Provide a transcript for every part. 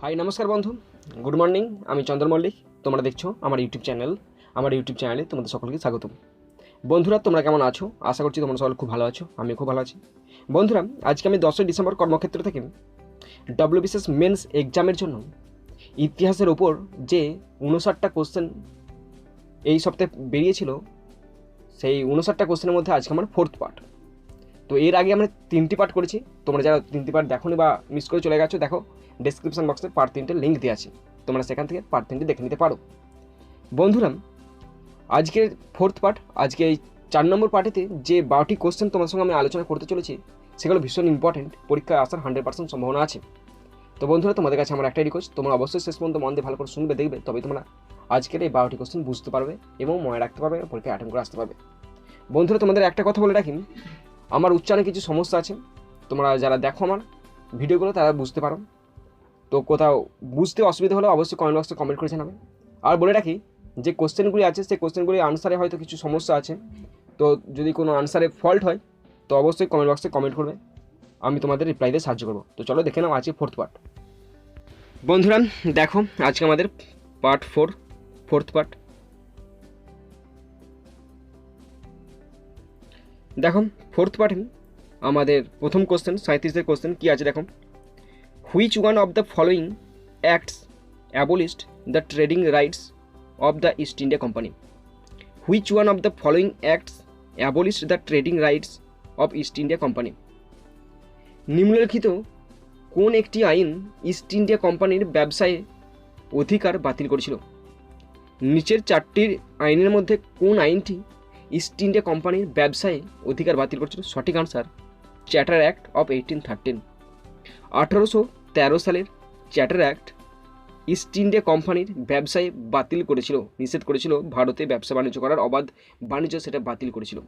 High নমস্কার বন্ধু, good morning. আমি চন্দ্র মল্লিক। তোমরা দেখছো আমার ইউটিউব চ্যানেলে তোমাদের সকলকে স্বাগতম। বন্ধুরা, তোমরা কেমন আছো? আশা করছি তোমরা সকল খুব ভালো আছো। আমি খুব ভালো আছি। বন্ধুরা, আজকে আমি 10ই ডিসেম্বর কর্মক্ষেত্র থেকে ডব্লিউবিসিএস মেন্স এক্সামের জন্য ইতিহাসের ওপর যে 59টা কোশ্চেন এই সপ্তাহে বেরিয়েছিল, সেই 59টা কোশ্চেনের মধ্যে আজকে আমার 4th পার্ট। তো এর আগে আমরা 3টি পার্ট করেছি। তোমরা যারা 3টি পার্ট দেখোনি বা মিস করে চলে গেছো, দেখো ডেসক্রিপশন বক্সে পার্ট 3টের লিঙ্ক দেওয়া আছে, তোমরা সেখান থেকে পার্ট 3টি দেখে নিতে পারো। বন্ধুরা, আজকের 4th পার্ট, আজকে এই 4 নম্বর পার্টেতে যে 12টি কোশ্চেন তোমার সঙ্গে আমি আলোচনা করতে চলেছি, সেগুলো ভীষণ ইম্পর্টেন্ট, পরীক্ষায় আসার 100% সম্ভাবনা আছে। তো বন্ধুরা, তোমাদের কাছে আমার একটাই রিকোয়েস্ট, তোমরা অবশ্যই শেষ পর্যন্ত মন দিয়ে ভালো করে শুনবে, দেখবে, তবে তোমরা আজকের এই 12টি কোশ্চেন বুঝতে পারবে এবং মনে রাখতে পারবে, পরীক্ষায় অ্যাটেন্ড করে আসতে পারবে। বন্ধুরা, তোমাদের একটা কথা বলে রাখি, আমার উচ্চারণে কিছু সমস্যা আছে। তোমরা যারা দেখো আমার ভিডিওগুলো তারা বুঝতে পারো। তো কোথাও বুঝতে অসুবিধা হলে অবশ্যই কমেন্ট বক্সে কমেন্ট করে জানাবে। আর বলে রাখি, যে কোশ্চেনগুলি আছে সেই কোশ্চেনগুলি আনসারে হয়তো কিছু সমস্যা আছে। তো যদি কোনো আনসারে ফল্ট হয় তো অবশ্যই কমেন্ট বক্সে কমেন্ট করবে, আমি তোমাদের রিপ্লাই দিয়ে সাহায্য করবো। তো চলো দেখে নাও আজকে 4th পার্ট। বন্ধুরা দেখো, আজকে আমাদের পার্ট 4th পার্ট। দেখো 4th পার্টে আমাদের প্রথম কোশ্চেন, 37 কোশ্চেন কী আছে দেখো। Which one of the following acts abolished the trading rights of the east India company? Which one of the following acts abolished the trading rights of East India company? নিম্নলিখিত কোন একটি আইন east India কোম্পানির ব্যবসায়ে অধিকার বাতিল করেছিল? নিচের 4টির আইনের মধ্যে কোন আইনটি ইস্ট ইন্ডিয়া কোম্পানির ব্যবসায়ে অধিকার বাতিল করেছিল? সঠিক আনসার চার্টার অ্যাক্ট অফ 1813। 1813 সালের চার্টার অ্যাক্ট ইস্ট ইন্ডিয়া কোম্পানির ব্যবসায় বাতিল করেছিল, নিষেধ করেছিল ভারতে ব্যবসা বাণিজ্য করার, অবাধ বাণিজ্য সেটা বাতিল করেছিল।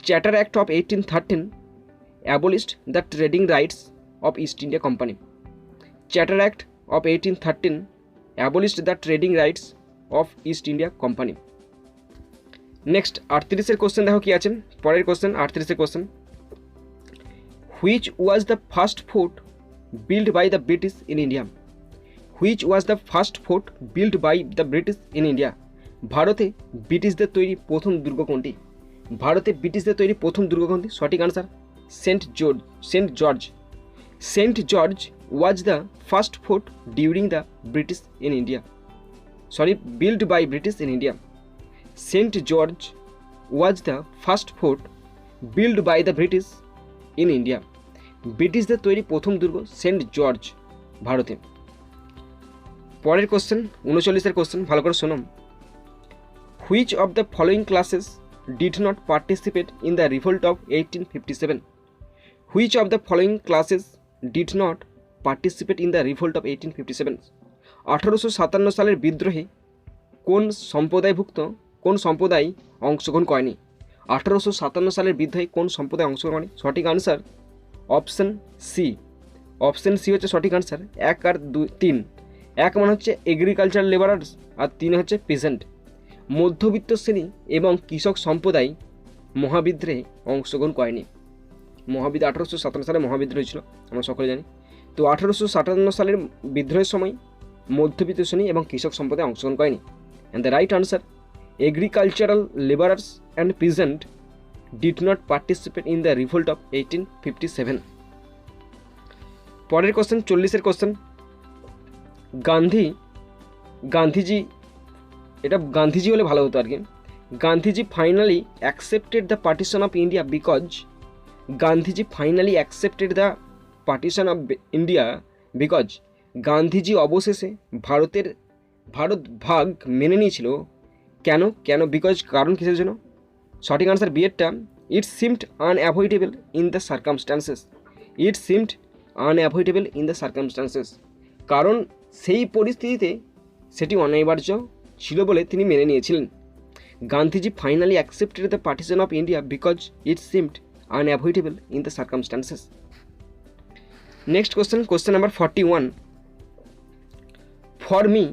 Charter act of 1813 abolished the trading rights of East India company. Charter act of 1813 abolished the trading rights of East India company. Next 38 question দেখো কি আছে। পরের question 38 question. Which was the first fort build by the British in India? Which was the first fort build by the British in India? ভারতে ব্রিটিশদের তৈরি প্রথম দুর্গ কোনটি? ভারতে ব্রিটিশদের তৈরি প্রথম দুর্গ কোনটি? সঠিক answer Saint George. Saint George was the first fort during the British in India, build by British in India. Saint George was the first fort build by the British in India. ব্রিটিশদের তৈরি প্রথম দুর্গ Saint George, ভারতে। পরের question 39 question, ভালো করে শোনো। Which of the following classes did not participate in the revolt of 1857? Which of the following classes did not participate in the revolt of 1857? 1857 সালের বিদ্রোহে কোন সম্প্রদায় অংশগ্রহণ করেনি? 1857 সালের বিদ্রোহে কোন সম্প্রদায় অংশগ্রহণ করেনি? সঠিক answer option C. Option C হচ্ছে সঠিক আনসার। 1 আর 2 3। 1 মানে হচ্ছে এগ্রিকালচার লেবারার্স আর 3 হচ্ছে পেজেন্ট। মধ্যবিত্ত শ্রেণী এবং কৃষক সম্প্রদায় মহাবিদ্রোহে অংশগ্রহণ করেনি। 1857 সালে মহাবিদ্রোহ হয়েছিল, আমরা সকলে জানি। তো 1857 সালের বিদ্রোহের সময় মধ্যবিত্ত শ্রেণী এবং কৃষক সম্প্রদায় অংশগ্রহণ করেনি। And the right answer agricultural labourers and peasant did not participate in the revolt of 1857। পরের কোশ্চেন 40 কোশ্চেন। গান্ধীজি হলে ভালো হতো আর কি। Gandhiji finally accepted the partition of India because Gandhiji অবশেষে ভারত ভাগ মেনে নিয়েছিল। কেন বিকজ কারণ কিসের জন্য? সঠিক আনসার বিয়েরটা it seemed unavoidable in the circumstances. কারণ সেই পরিস্থিতিতে সেটি অনিবার্য ছিল বলে তিনি মেনে নিয়েছিলেন। Gandhiji finally accepted the partition of India because it seemed unavoidable in the circumstances. Next question number 41। For me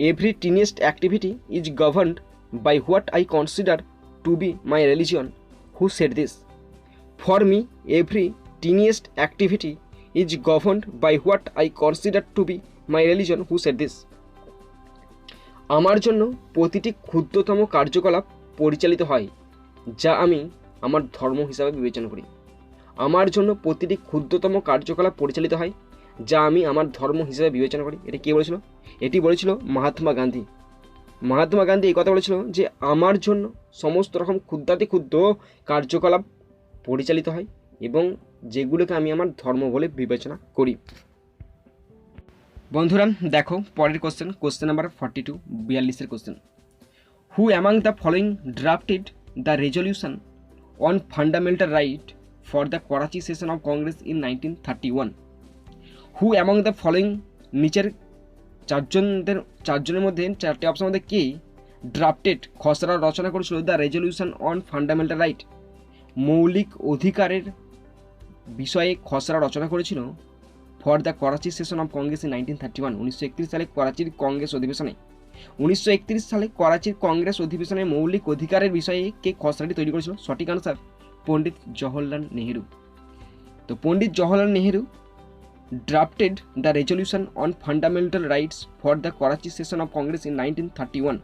every tiniest activity is governed by what I consider to be my religion. Who said this? For me every tiniest activity is governed by what I consider to be my religion. Who said this? আমার জন্য প্রতিটি ক্ষুদ্রতম কার্যকলাপ পরিচালিত হয় যা আমি আমার ধর্ম হিসাবে বিবেচনা করি। আমার জন্য প্রতিটি ক্ষুদ্রতম কার্যকলাপ পরিচালিত হয় যা আমি আমার ধর্ম হিসাবে বিবেচনা করি। এটা কে বলেছিল? এটি বলেছিল মহাত্মা গান্ধী। মহাত্মা গান্ধী এই কথা বলেছিল যে আমার জন্য সমস্ত রকম ক্ষুদ্রাতি ক্ষুদ্র কার্যকলাপ পরিচালিত হয় এবং যেগুলোকে আমি আমার ধর্ম বলে বিবেচনা করি। বন্ধুরা দেখো পরের question number 42, 42 question. Who among the following drafted the resolution on fundamental right for the Karachi session of Congress in 1931? Who among the following, নিচের চারজনের মধ্যে, চারটে অপশনের মধ্যে কে ড্রাফটেড খসড়া রচনা করেছিল the resolution on fundamental right, মৌলিক অধিকারের বিষয়ে খসড়া রচনা করেছিল for the Karachi session of Congress in 1931? 1931 সালে করাচির কংগ্রেস অধিবেশনে 1931 সালে করাচির কংগ্রেস অধিবেশনে মৌলিক অধিকারের বিষয়ে কে খসড়াটি তৈরি করেছিল? সঠিক আনসার পণ্ডিত জওহরলাল নেহেরু। তো Pandit Jawaharlal Nehru drafted the resolution on fundamental rights for the Karachi session of Congress in 1931.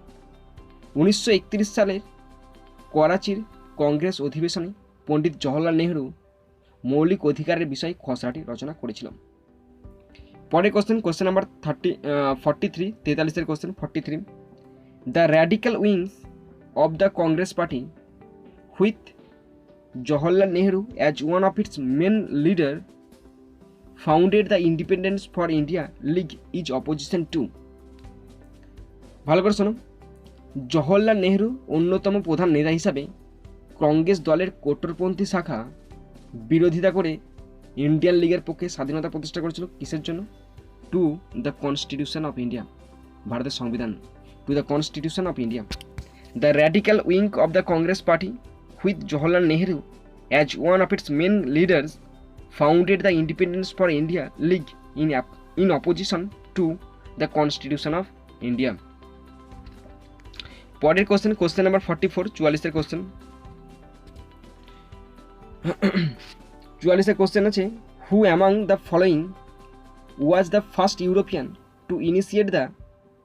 1931 সালের করাচির কংগ্রেস অধিবেশনে পণ্ডিত জওহরলাল নেহেরু মৌলিক অধিকারের বিষয়ে খসড়াটি রচনা করেছিল। পরের question number 43, 43 question 43। The radical wings of the Congress party with Jawaharlal Nehru as one of its main leader founded the Independence for India League is opposition to? ভালো করে শোনো, জওহরলাল নেহেরু অন্যতম প্রধান নেতা হিসাবে কংগ্রেস দলের কট্টরপন্থী শাখা বিরোধিতা করে ইন্ডিয়ান লীগের পক্ষে স্বাধীনতা প্রতিষ্ঠা করেছিল। কিসের জন্য? To the constitution of India, ভারতের সংবিধান, to the constitution of India. The radical wing of the Congress party with Jawaharlal Nehru as one of its main leaders founded the Independence for India League in opposition to the Constitution of India. পরের question number 44, 44 question. 44 question আছে, who among the following was the first European to initiate the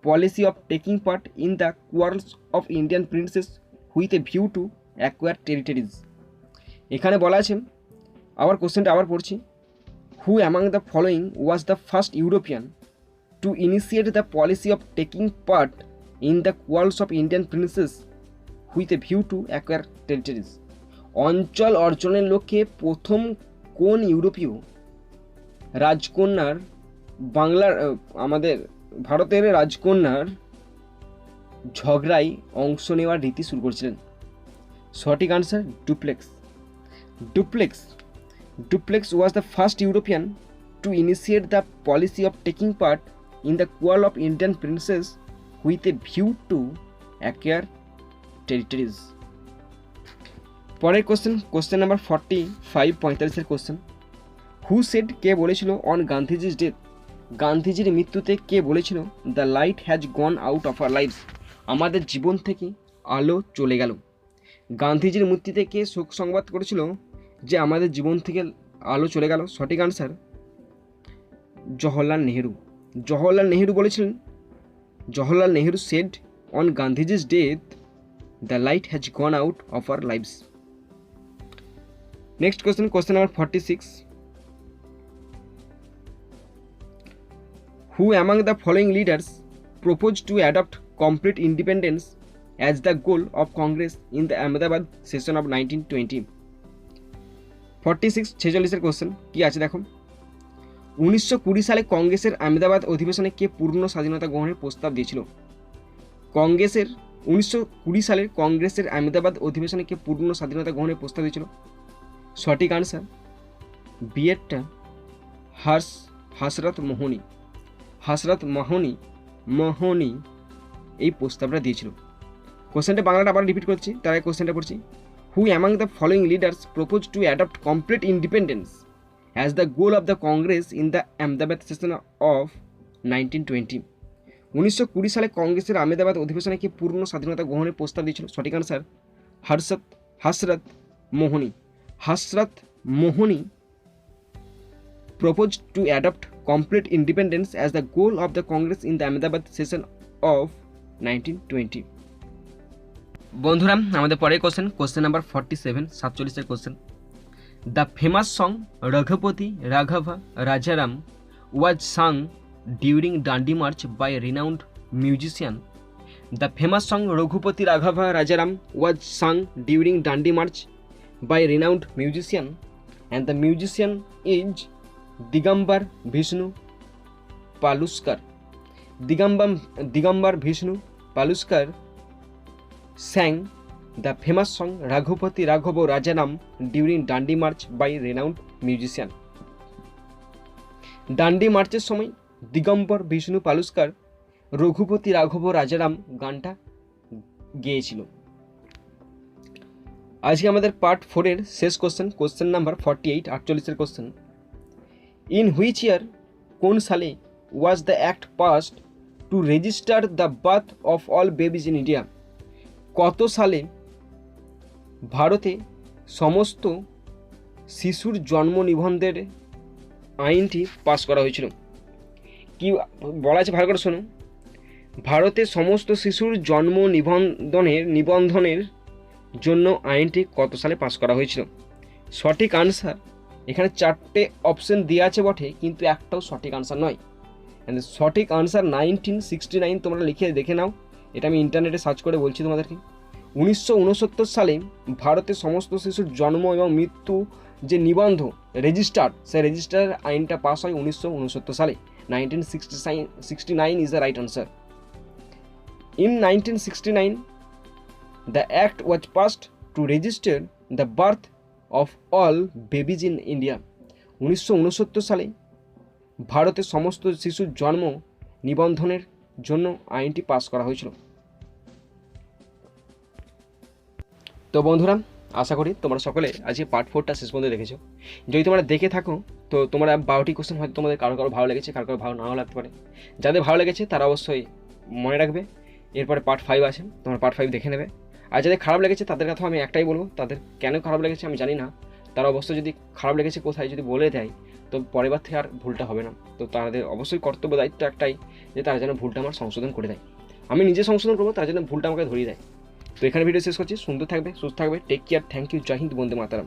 policy of taking part in the quarrels of Indian princes with a view to acquire territories? এখানে বলা আছে, আবার কোশ্চেনটা আবার পড়ছি, who among the following was the first European to initiate the policy of taking part in the quarrels of Indian princes with a view to acquire territories? অঞ্চল অর্জনের লক্ষ্যে প্রথম কোন ইউরোপীয় রাজকন্যার আমাদের ভারতের রাজকন্যার ঝগড়ায় অংশ নেওয়ার রীতি শুরু করেছিলেন? সঠিক answer Dupleix was the first European to initiate the policy of taking part in the quarrel of Indian princes with a view to acquire territories. পরের question number 45, 45 question. Who said, কে বলেছিল, অন গান্ধীজির death, গান্ধীজির মৃত্যুতে কে বলেছিল, the light has gone out of our lives, আমাদের জীবন থেকে আলো চলে গেল? গান্ধীজির মৃত্যুতে কে শোক সংবাদ করেছিল যে আমাদের জীবন থেকে আলো চলে গেল? সঠিক আনসার জওহরলাল নেহেরু। জওহরলাল নেহেরু বলেছিলেন, জওহরলাল নেহেরু সেড অন গান্ধীজি's death the light has gone out of our lives. Next question number 46. Who among the following leaders proposed to adopt complete independence as the goal of Congress in the Ahmedabad session of 1920? 46, 46 question কি আছে দেখো। 1920 সালে কংগ্রেসের আহমেদাবাদ অধিবেশনে কে পূর্ণ স্বাধীনতা গ্রহণের প্রস্তাব দিয়েছিল? 1920 সালের কংগ্রেসের আহমেদাবাদ অধিবেশনে কে পূর্ণ স্বাধীনতা গ্রহণের প্রস্তাব দিয়েছিল? সঠিক আনসার বিএডটা হাসরত মোহনী এই প্রস্তাবটা দিয়েছিল। কোশ্চেনটা বাংলাটা আবার রিপিট করছি, তার আগে কোশ্চেনটা পড়ছি। Who among the following leaders proposed to adopt complete independence as the goal of the Congress in the Ahmedabad session of 1920? 1920 সালে কংগ্রেসের আহমেদাবাদ অধিবেশনে কে পূর্ণ স্বাধীনতা গ্রহণের প্রস্তাব দিয়েছিল? সঠিক answer Hasrat Mohini. proposed to adopt complete independence as the goal of the Congress in the Ahmedabad session of 1920. বন্ধুরা আমাদের পরের question number 47 47 question. The famous song Raghupati রাঘবা Rajaram was sung during Dandi march by renowned musician. The famous song Raghupati রাঘবা Rajaram was sung during Dandi march by renowned musician and the musician is Digambar Vishnu Paluskar. Digambar Vishnu Paluskar sang the famous song Raghupati Raghav Rajanam during Dandi March by renowned musician. ডান্ডি মার্চের সময় দিগম্বর বিষ্ণু পালুস্কার রঘুপতি রাঘব রাজারাম গানটা গেয়েছিল। আজকে আমাদের part 4 এর শেষ question number 48 48 question. In which year কোন সালে was the act passed to register the birth of all babies in India. কত সালে ভারতে সমস্ত শিশুর জন্ম নিবন্ধনের আইনটি পাস করা হয়েছিল? কি বলা আছে ভালো করে শোনো। ভারতে সমস্ত শিশুর জন্ম নিবন্ধনের জন্য আইনটি কত সালে পাস করা হয়েছিল? সঠিক আনসার এখানে 4টে অপশন দেওয়া আছে বটে, কিন্তু একটাও সঠিক আনসার নয়। সঠিক আনসার 1969 তোমরা লিখে দেখে নাও। এটা আমি ইন্টারনেটে সার্চ করে বলছি তোমাদেরকে। 1969 সালে ভারতে সমস্ত শিশুর জন্ম এবং মৃত্যু যে নিবন্ধ রেজিস্টার্ড, সেই রেজিস্টার আইনটা পাস হয় 1969 সালে। 1969 is the right answer. In 1969 the act was passed to register the birth of all babies in India. 1969 সালে ভারতে সমস্ত শিশুর জন্ম নিবন্ধনের জন্য আইনটি পাস করা হয়েছিল। তো বন্ধুরা আশা করি তোমরা সকলে আজকে পার্ট 4টা শেষ পর্যন্ত দেখেছো। যদি তোমরা দেখে থাকো তো তোমরা 12টি কোশ্চেন হয়তো তোমাদের কারো ভালো লেগেছে, কারো ভালো নাও লাগতে পারে। যাদের ভালো লেগেছে তারা অবশ্যই মনে রাখবে, এরপরে পার্ট 5 আছে, তোমরা পার্ট 5 দেখে নেবে। আর যাদের খারাপ লেগেছে তাদের কথা আমি একটাই বলবো, তাদের কেন খারাপ লেগেছে আমি জানি না, তারা অবশ্যই যদি খারাপ লেগেছে কোথায় যদি বলে দেয় তো পরের বার থেকে আর ভুলটা হবে না। তো তাদের অবশ্যই কর্তব্য দায়িত্ব একটাই যে তারা যেন ভুলটা আমার সংশোধন করে দেয়। আমি নিজে সংশোধন করবো, তারা যেন ভুলটা আমাকে ধরিয়ে দেয়। তো এখানে ভিডিও শেষ করছি। সুন্দর থাকবে, সুস্থ থাকবে, টেক কেয়ার, থ্যাংক ইউ, জয় হিন্দ, বন্দে মাতরম।